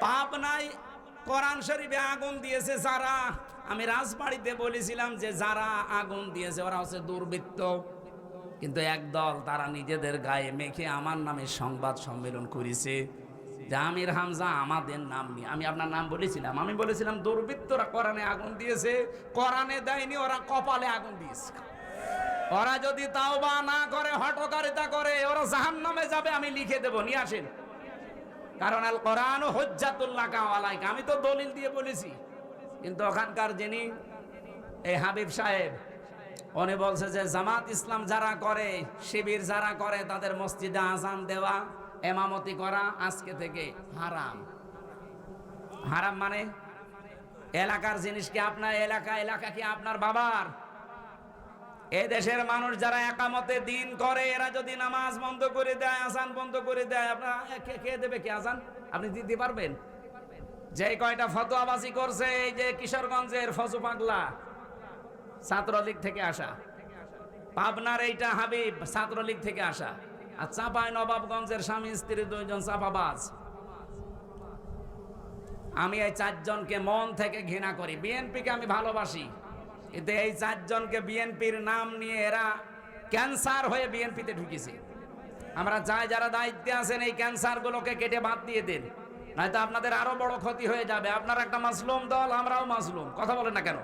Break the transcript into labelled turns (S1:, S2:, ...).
S1: পাবনায় কোরআন শরীফে আগুন দিয়েছে যারা, আমি রাজবাড়িতে বলেছিলাম যে যারা আগুন দিয়েছে ওরা হচ্ছে দুর্বৃত্ত, কিন্তু একদল তারা নিজেদের গায়ে মেখে আমার নামে সংবাদ সম্মেলন করেছে যে আমির হামজা আমাদের নাম নিয়ে। আমি আপনার নাম বলেছিলাম? আমি বলেছিলাম দুর্বৃত্তরা কোরআনে আগুন দিয়েছে, কোরআনে দেয়নি, ওরা কপালে আগুন দিয়েছে। ওরা যদি তাওবা না করে, হঠকারিতা করে, ওরা জাহান্নামে যাবে, আমি লিখে দেব, নিয়ে আসেন। কারণ আল কোরআন হুজ্জাতুল্লাহ আলাইকা, আমি তো দলিল দিয়ে বলেছি। কিন্তু ওখানকার যিনি এই হাবিব সাহেব, উনি বলছে যে জামাত ইসলাম যারা করে, শিবির যারা করে, তাদের মসজিদে আজান দেওয়া, এমামতি করা আজকে থেকে হারাম। হারাম মানে এলাকার জিনিস কি আপনার এলাকা? এলাকা কি আপনার বাবার? এই দেশের মানুষ যারা একামতে দিন করে, এরা যদি নামাজ বন্ধ করে দেয়, আজান বন্ধ করে দেয়, আপনার কে দেবে? কি আজান আপনি দিতে পারবেন? যে কয়টা ফতোয়াবাজি করছে, এই যে কিশোরগঞ্জের ফজু পাগলা ছাত্রলীগ থেকে আসা, পাবনার এইটা হাবিব ছাত্রলীগ থেকে আসা, আর চাঁপাই নবাবগঞ্জের স্বামী স্ত্রী দুইজন চাপাবাজ। আমি এই চারজনকে মন থেকে ঘৃণা করি। বিএনপিকে আমি ভালোবাসি, কিন্তু এই চারজনকে বিএনপির নাম নিয়ে এরা ক্যান্সার হয়ে বিএনপিতে ঢুকেছে। আমরা চাই যারা দায়িত্বে আছেন এই ক্যান্সার গুলোকে কেটে বাদ দিয়ে দেন, নয়তো আপনাদের আরো বড় ক্ষতি হয়ে যাবে। আপনার একটা মাসলুম দল, আমরাও মাসলুম, কথা বলেন না কেন?